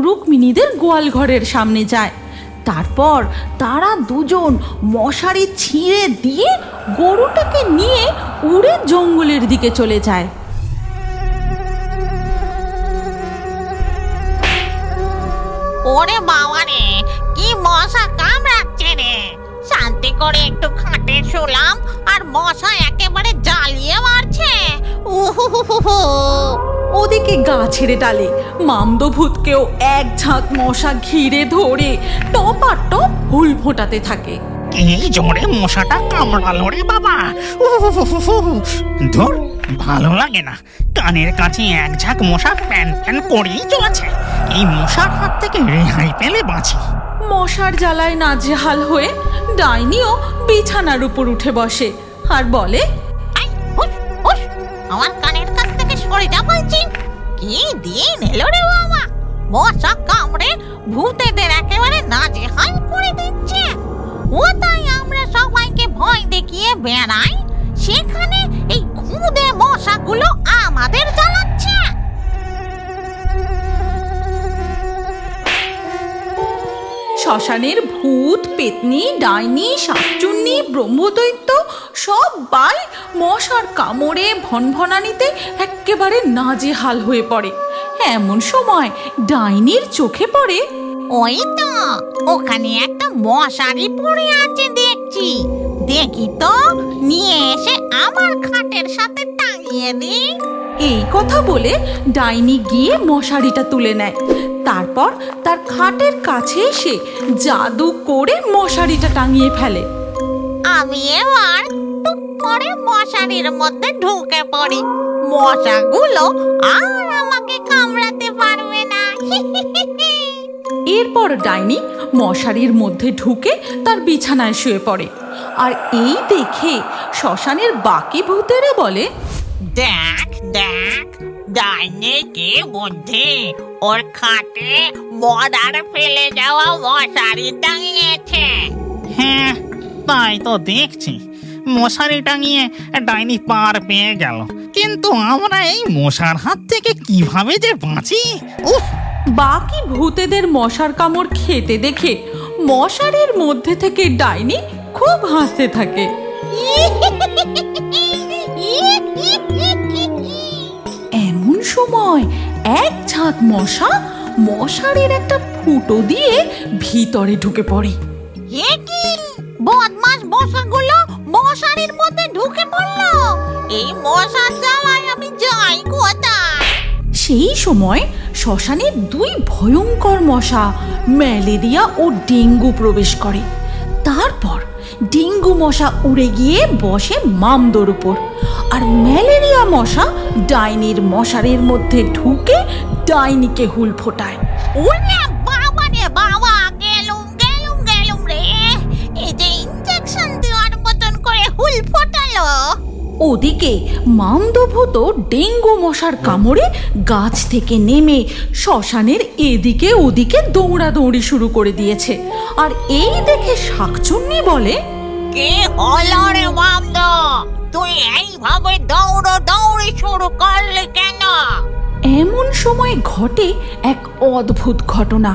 রুক্মিণীদের গোয়াল ঘরের সামনে যায়। তারপর তারা দুজন মশারি ছিঁড়ে দিয়ে গরুটাকে নিয়ে উড়ে জঙ্গলের দিকে চলে যায়। ওরে বাবা রে, কি মশা কামড়াচ্ছে রে! শান্তি করে একটু খাটে শুলাম আর মশা একেবারে জ্বালিয়ে মারছে। উহুহুহু। ওদিকে গাছের ডালে মামদভূতকেও এক ঝাঁক মশা ঘিরে ধরে টপাটপ হুল ফোটাতে থাকে। এই জোরে মশাটা কামড়ালো রে বাবা! ধুর, ভালো লাগে না। কানের কাছে এক ঝাঁক মশা প্যান প্যান করেই চলেছে। এই মশার হাত থেকে রেহাই পেলে বাঁচি। মশার জ্বালায় নাজেহাল হয়ে ডাইনিও বিছানার উপর উঠে বসে আর বলে, আই, হুস, হুস, আমার কানের কাছ থেকে সরে যা বলছি। কি দিন এলো রে বাবা! মশা কামড়ে ভূতেদের একেবারে নাজেহাল করে দিচ্ছে। ও তাই আমরা সবাইকে ভয় দেখিয়ে বেড়াই, সেখানে এই খুদে মশাগুলো আমাদের জ্বালাচ্ছে। শ্মশানের ভূত, পেতনি, ডাইনি, শাকচুন্নি, ব্রহ্মদৈত্য সবাই মশার কামড়ে ভনভনানিতে একেবারে নাজেহাল হয়ে পড়ে। এমন সময় ডাইনির চোখে পড়ে, ওই তো ওখানে একটা মশারি পড়ে আছে দেখছি। দেখি তো, নিয়ে এসে আমার খাটের সাথে টাঙিয়ে দিই। এই কথা বলে ডাইনি গিয়ে মশারিটা তুলে নেয়। তারপর তার খাটের কাছে এসে জাদু করে মশারিটা টাঙিয়ে ফেলে। আমি এবার টুক করে মশারির মধ্যে ঢুকে পড়ি। মশাগুলো আর আমাকে কামড়াতে পারবে না। এরপর ডাইনি মশারির মধ্যে ঢুকে তার বিছানায় শুয়ে পড়ে। আর এই দেখে শ্মশানের বাকি ভূতেরা বলে, দেখ দেখ, ডাইনি কি বুদ্ধি! ওর খাটে মরার ফেলে যাওয়া মশারি টাঙিয়েছে। হ্যাঁ, তাই তো দেখছি। মশারি টাঙিয়ে ডাইনি পার পেয়ে গেল, কিন্তু আমরা এই মশার হাত থেকে কিভাবে যে বাঁচি! উফ! বাকি ভূতেদের মশার কামড় খেতে দেখে মশারির মধ্যে থেকে ডাইনি খুব হাসতে থাকে। এমন সময় এক ঝাঁক মশা মশারির একটা ফুটো দিয়ে ভিতরে ঢুকে পড়ে। এ কি বদমাস মশাগুলো মশারির মধ্যে ঢুকে পড়লো! এই মশার জ্বালায় আমি যাই কোথায়? সেই সময় শ্মশানে দুই ভয়ঙ্কর মশা ম্যালেরিয়া ও ডেঙ্গু প্রবেশ করে। তারপর ডেঙ্গু মশা উড়ে গিয়ে বসে মামদোর উপর, আর ম্যালেরিয়া মশা ডাইনির মশারির মধ্যে ঢুকে ডাইনিকে হুল ফোটায়। ওরে বাবা রে বাবা, গেলুম গেলুম গেলুম রে! এই যে ইনজেকশন দেওয়ার মতন করে হুল ফোটালো। ওদিকে মামদভূত ডেঙ্গু মশার কামড়ে গাছ থেকে নেমে শ্মশানের এদিকে ওদিকে দৌড়াদৌড়ি শুরু করে দিয়েছে। আর এই দেখে শাকচুন্নি বলে, কে হলো রে মামদ? তুই এইভাবে দৌড়ি শুরু করলি কেন? এমন সময় ঘটে এক অদ্ভুত ঘটনা।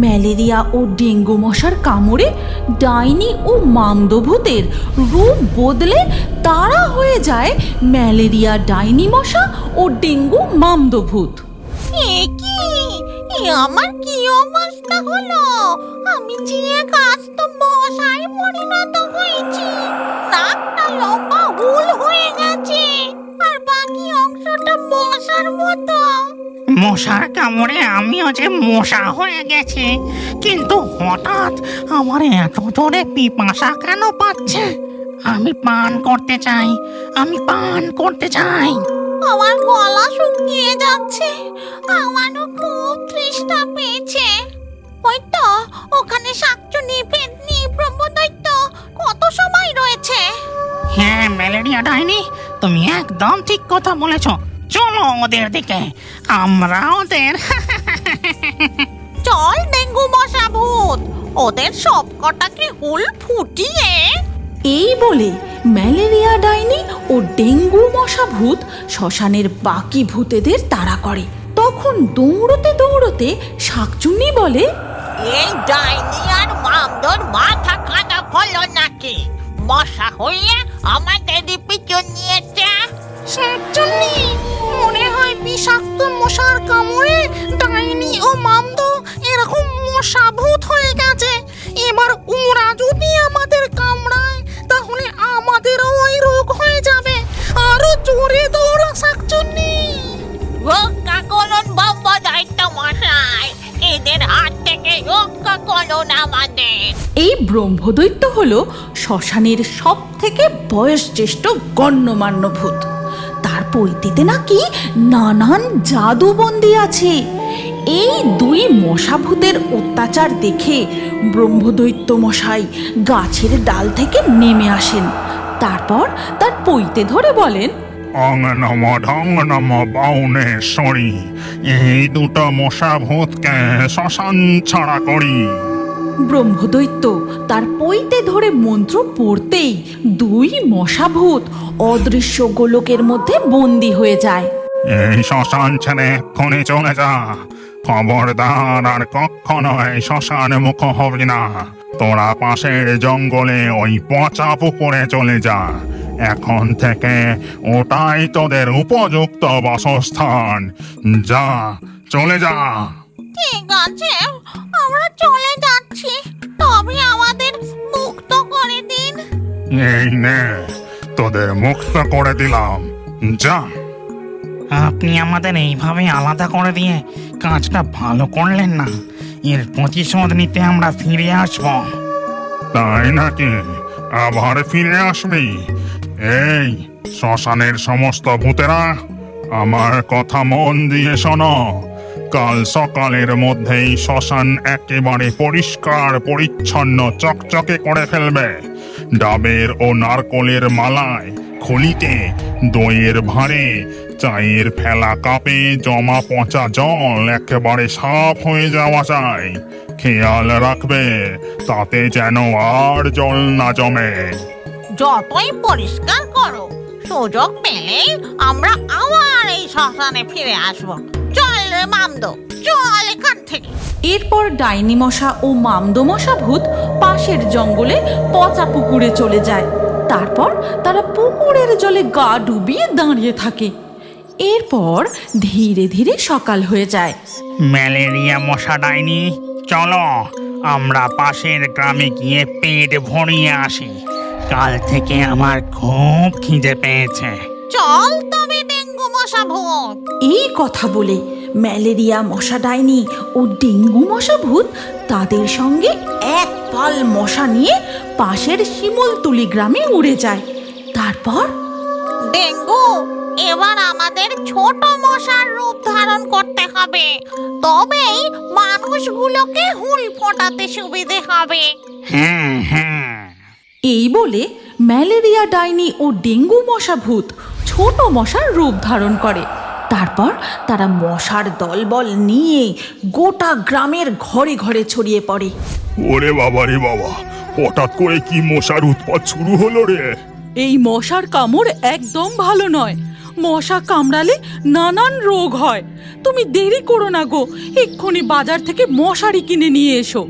ম্যালেরিয়া ও ডেঙ্গু মশার কামড়ে ডাইনি ও মামদভূতের রূপ বদলে তারা হয়ে যায় ম্যালেরিয়া ডাইনি মশা ও ডেঙ্গু মামদভূত। এ কি, এ আমার কি অবস্থা হলো! আমি যে এক আস্ত মশায় পরিণত হয়েছি। নাকটা লম্বা হুল হয়ে গেছে, আর বাকি অংশটা মশার মতো। মশার কামড়ে আমিও যে মশা হয়ে গেছি, কিন্তু হঠাৎ আমার এত জোরে পিপাসা কেন পাচ্ছে? আমি পান করতে চাই, আমি পান করতে চাই। আমার গলা শুকিয়ে যাচ্ছে, আমারও খুব তৃষ্ণা পেয়েছে। ওই তো ওখানে শাকচুন্নি, পেতনি, ব্রহ্মদৈত্য কত সময় রয়েছে। হ্যাঁ ম্যালেরিয়া ডাইনি, তুমি একদম ঠিক কথা বলেছ। চলো ওদের দিকে, আমরা ওদের চল ডেঙ্গু মশা ভূত, ওদের সব কটাকে হুল ফুটিয়ে। এই বলে ম্যালেরিয়া ডাইনি ও ডেঙ্গু মশা ভূত শ্মশানের বাকি ভূতেদের তাড়া করে। তখন দৌড়তে দৌড়তে শাকচুন্নি বলে, এই ডাইনি আর মামদোর মাথা কাটা হলো নাকি? মশা হইয়া আমাদের পিছু নিয়েছে। শাকচুন্নি, মনে হয় বিষাক্ত মশার কামড়ে ডাইনি ও মামদো এরকম মশা ভূত হয়ে গেছে। এবার ওরা যদি আমাদের কামড়ায় তাহলে আমাদেরও ওই রোগ হয়ে যাবে। আরো জোরে দৌড়া শাকচুন্নি। রক্ষা করুন ব্রহ্মদৈত্য মশাই, এদের হাত থেকে রক্ষা করুন আমাদের। এই ব্রহ্মদৈত্য হলো শ্মশানের সব থেকে বয়োজ্যেষ্ঠ গণ্যমান্য ভূত। তার পৈতিতে নাকি নানান জাদুবন্দি আছে। এই দুই মশাভূতের অত্যাচার দেখে ব্রহ্মদৈত্য মশাই গাছের ডাল থেকে নেমে আসেন। তারপর তার পৈতে ধরে বলেন, অং নম ঢং নম বাউনেশ্বরী, এই দুটো মশা ভূতকে শ্মশান ছাড়া করি। ব্রহ্মদৈত্য তার পৈতে ধরে মন্ত্র পড়তেই দুই মশাভূত অদৃশ্য গোলকের মধ্যে বন্দী হয়ে যায়। এই শ্মশান ছেড়ে এক্ষুনি চলে যা। খবরদার আর কখনো এই শ্মশান মুখ হবি না। তোরা পাশের জঙ্গলে ওই পচা পুকুরে চলে যা। এখন থেকে ওটাই তোদের উপযুক্ত বাসস্থান। যা, চলে যা। ঠিক আছে, আমরা চলে যাচ্ছি, তবে আমাদের মুক্ত করে দিন। এই নে, তোদের মুক্ত করে দিলাম। যা। আপনি আমাদের এইভাবে আলাদা করে দিয়ে কাজটা ভালো করলেন না। এর প্রতিশোধ নিতে আমরা ফিরে আসবো। তাই নাকি? আবার ফিরে আসবি? এই শ্মশানের সমস্ত ভূতেরা, আমার কথা মন দিয়ে শোনো। কাল সকালের মধ্যেই শ্মশান একেবারে পরিষ্কার পরিচ্ছন্ন চকচকে করে ফেলবে। ডাবের ও নারকলের মালায়, খলিতে, দইয়ের ভাঁড়ে, চায়ের ফেলা কাপে জমা পচা জল একেবারে সাফ হয়ে যাওয়া চাই। খেয়াল রাখবে তাতে যেন আর জল না জমে। যতই পরিষ্কার করো, সুযোগ পেলে আমরা আবার এই শ্মশানে ফিরে আসবো। চল রে মামদো, চল এখান থেকে। এরপর ডাইনি মশা ও মামদো মশা ভূত পাশের জঙ্গলে পচা পুকুরে চলে যায়। তারপর তারা পুকুরের জলে গা ডুবিয়ে দাঁড়িয়ে থাকে। এরপর ধীরে ধীরে সকাল হয়ে যায়। ম্যালেরিয়া মশা ডাইনি, চলো আমরা পাশের গ্রামে গিয়ে পেট ভরিয়ে আসি। কাল থেকে আমার খুব খিদে পেয়েছে। চল তবে ডেঙ্গু মশা ভূত। এই কথা বলে ম্যালেরিয়া মশা ডাইনি ও ডেঙ্গু মশা ভূত তাদের সঙ্গে এক পাল মশা নিয়ে পাশের শিমুলতুলি গ্রামে উড়ে যায়। তারপর ডেঙ্গু, এবার আমাদের ছোট মশার রূপ ধারণ করতে হবে, তবেই মানুষগুলোকে হুল ফোটাতে সুবিধে হবে। হ্যাঁ হ্যাঁ। এই বলে ম্যালেরিয়া ডাইনি ও ডেঙ্গু মশা ভূত ছোট মশার রূপ ধারণ করে। তারপর তারা মশার দলবল নিয়ে গোটা গ্রামের ঘরে ঘরে ছড়িয়ে পড়ে। ওরে বাবা রে বাবা, হঠাৎ করে কি মশার উৎপাত শুরু হলো রে? এই মশার কামড় একদম ভালো নয়। মশা কামড়ালে নানান রোগ হয়। তুমি দেরি করো না গো, এক্ষুনি বাজার থেকে মশারি কিনে নিয়ে এসো।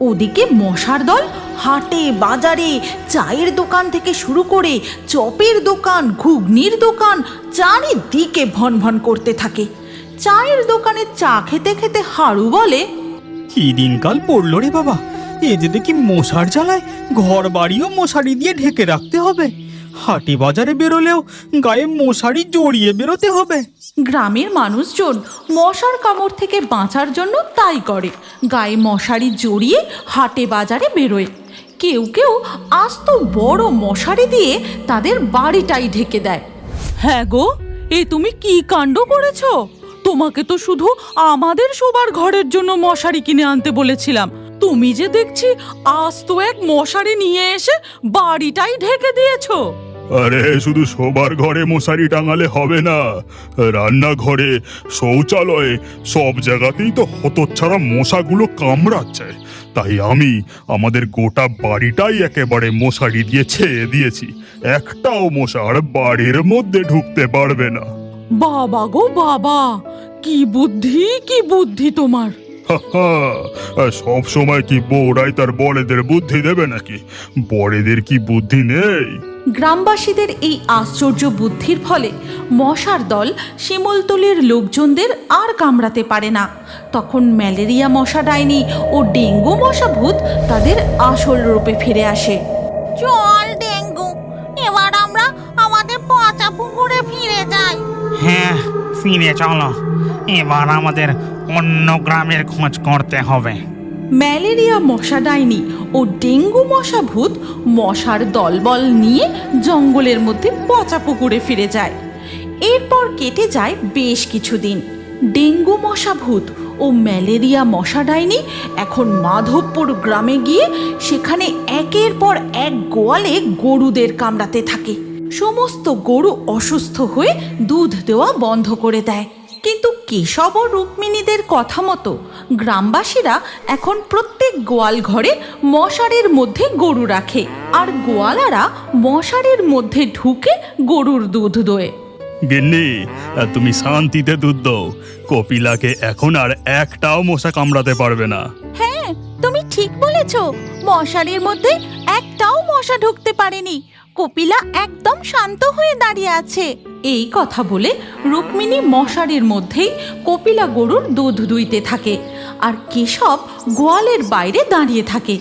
ওদিকে মশার দল হাটে বাজারে চায়ের দোকান থেকে শুরু করে চপের দোকান, ঘুগনির দোকান চারিদিকে ভন ভন করতে থাকে। চায়ের দোকানে চা খেতে খেতে হাড়ু বলে, কি দিনকাল পড়লো রে বাবা, এ যে দেখি মশার জ্বালায় ঘর বাড়িও মশারি দিয়ে ঢেকে রাখতে হবে। হাটে বাজারে বেরোলেও গায়ে মশারি জড়িয়ে বেরোতে হবে। গ্রামের মানুষজন মশার কামড় থেকে বাঁচার জন্য তাই করে, গায়ে মশারি জড়িয়ে হাটে বাজারে বেরোয়। কেউ কেউ আস্ত বড় মশারি দিয়ে তাদের বাড়িটাই ঢেকে দেয়। হ্যাঁ গো, এ তুমি কি কাণ্ড করেছো? তোমাকে তো শুধু আমাদের শোবার ঘরের জন্য মশারি কিনে আনতে বলেছিলাম, তুমি যে দেখছি আস্ত এক মশারি নিয়ে এসে বাড়িটাই ঢেকে দিয়েছো। আরে শুধু শোবার ঘরে মশারি টাঙালে হবে না, রান্নাঘরে, শৌচালয়ে, সব জায়গাতেই তো হতচ্ছাড়া মশাগুলো কামড়াচ্ছে। তাই আমি আমাদের গোটা বাড়িটাই একেবারে মশারি দিয়ে ছেয়ে দিয়েছি। একটাও মশার বাড়ির মধ্যে ঢুকতে পারবে না। বাবা গো বাবা, কি বুদ্ধি তোমার! সব সময় কি বউরাই তার বড়েদের বুদ্ধি দেবে নাকি? বড়েদের কি বুদ্ধি নেই? গ্রামবাসীদের এই আশ্চর্য বুদ্ধির ফলে মশার দল শিমুলতলির লোকজনদের আর কামড়াতে পারে না। তখন ম্যালেরিয়া মশা ডাইনি ও ডেঙ্গু মশা ভূত তাদের আসল রূপে ফিরে আসে। চল ডেঙ্গু, এবার আমরা আমাদের পচা পুকুরে ফিরে যাই। হ্যাঁ, ফিরে চলো। এবার আমাদের অন্য গ্রামের খোঁজ করতে হবে। ম্যালেরিয়া মশা ডাইনি ও ডেঙ্গু মশা ভূত মশার দলবল নিয়ে জঙ্গলের মধ্যে পচা পুকুরে ফিরে যায়। এরপর কেটে যায় বেশ কিছুদিন। ডেঙ্গু মশা ভূত ও ম্যালেরিয়া মশা ডাইনি এখন মাধবপুর গ্রামে গিয়ে সেখানে একের পর এক গোয়ালে গরুদের কামড়াতে থাকে। সমস্ত গরু অসুস্থ হয়ে দুধ দেওয়া বন্ধ করে দেয়। কিন্তু কেশব ও রুক্মিণীদের কথা মতো গ্রামবাসীরা এখন প্রত্যেক গোয়াল ঘরে মশারির মধ্যে গরু রাখে, আর গোয়ালারা মশারির মধ্যে ঢুকে গরুর দুধ দোয়। গিন্নি, তুমি শান্তিতে দুধ দাও। কপিলাকে এখন আর একটাও মশা কামড়াতে পারবে না। হ্যাঁ, তুমি ঠিক বলেছ। মশারির মধ্যে একটাও মশা ঢুকতে পারেনি। কপিলা একদম শান্ত হয়ে দাঁড়িয়ে আছে। এই কথা বলে রুক্মিণী মশারির মধ্যেই কপিলা গরুর দুধ দুইতে থাকে, আর কেশব গোয়ালের বাইরে দাঁড়িয়ে থাকে।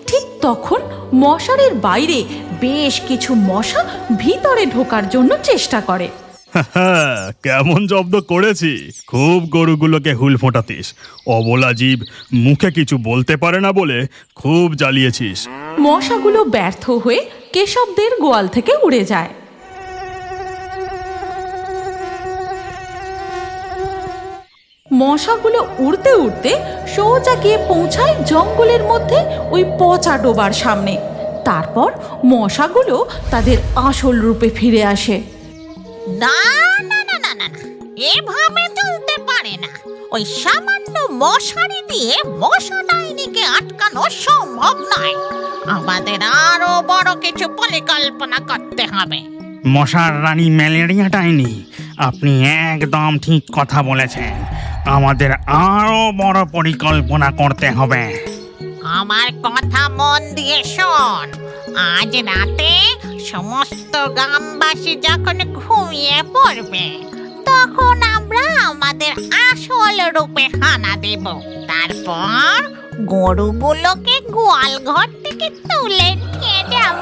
ঠিক তখন মশারির বাইরে বেশ কিছু মশা ভিতরে ঢোকার জন্য চেষ্টা করে। কেমন জব্দ করেছি! খুব গরুগুলোকে হুল ফোটাতিস। অবলা জীব মুখে কিছু বলতে পারে না বলে খুব জ্বালিয়েছিস। মশাগুলো ব্যর্থ হয়ে কেশবদের গোয়াল থেকে উড়ে যায়। মশাগুলো উড়তে উড়তে সোজা গিয়ে পৌঁছায় জঙ্গলের মধ্যে ওই পচা ডোবার সামনে। তারপর মশাগুলো তাদের আসল রূপে ফিরে আসে। না না না না না না, এভাবে চলতে পারে না। ওই সামান্য মশারি দিয়ে মশা ডাইনিকে আটকানো সম্ভব নয়। আমাদের আরো বড় কিছু পরিকল্পনা করতে হবে। মশার রানী ম্যালেরিয়া ডাইনি, আপনি একদম ঠিক কথা বলেছেন। আমাদের আরো বড় পরিকল্পনা করতে হবে। আমার কথা মন দিয়ে শোন। আজ রাতে সমস্ত গ্রামবাসী যখন ঘুমিয়ে পড়বে, তখন আমরা আমাদের আসল রূপে হানা দেব। তারপর গরুগুলোকে গোয়াল ঘর থেকে তুলে নিয়ে যাব।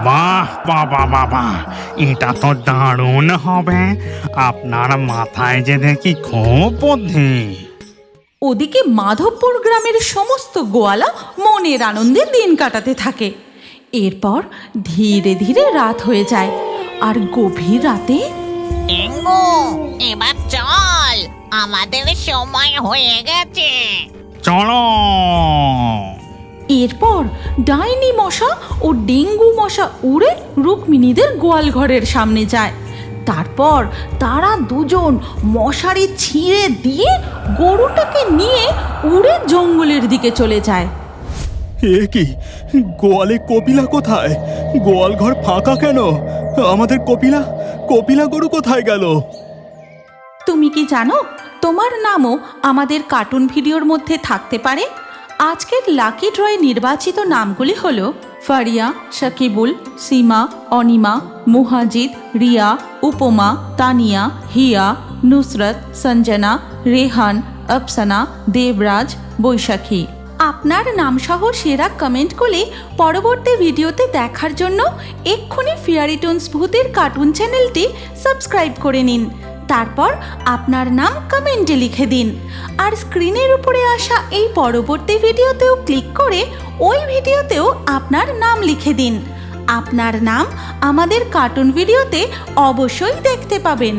বাহ বাবা বাবা, এটা তো দারুণ হবে। আপনার মাথায় যে দেখি খুব বুদ্ধি। ওদিকে মাধবপুর গ্রামের সমস্ত গোয়ালা মনের আনন্দে দিন কাটাতে থাকে। এরপর ধীরে ধীরে রাত হয়ে যায়, আর গভীর রাতে ডেঙ্গু, এবার চল, আমাদের সময় হয়ে গেছে। চলো। এরপর ডাইনি মশা ও ডেঙ্গু মশা উড়ে রুক্মিণীদের গোয়াল ঘরের সামনে যায়। তারপর তারা দুজন মশারি ছিঁড়ে দিয়ে গরুটাকে নিয়ে উড়ে জঙ্গলের দিকে চলে যায়। এ কি, গোয়ালে কপিলা কোথায়? গোয়াল ঘর ফাঁকা কেন? আমাদের কপিলা গরু কোথায় গেল? তুমি কি জানো, তোমার নামও আমাদের কার্টুন ভিডিওর মধ্যে থাকতে পারে। আজকের লাকি ড্রয়ে নির্বাচিত নামগুলি হলো ফারিয়া, সাকিবুল, সীমা, অনিমা, মুহাজিদ, রিয়া, উপমা, তানিয়া, হিয়া, নুসরত, সঞ্জনা, রেহান, আফসানা, দেবরাজ, বৈশাখী। আপনার নামসহ সেরা কমেন্ট করে পরবর্তী ভিডিওতে দেখার জন্য এক্ষুনি ফেয়ারি টোনস ভূতের কার্টুন চ্যানেলটি সাবস্ক্রাইব করে নিন। তারপর আপনার নাম কমেন্টে লিখে দিন, আর স্ক্রিনের উপরে আসা এই পরবর্তী ভিডিওতেও ক্লিক করে ওই ভিডিওতেও আপনার নাম লিখে দিন। আপনার নাম আমাদের কার্টুন ভিডিওতে অবশ্যই দেখতে পাবেন।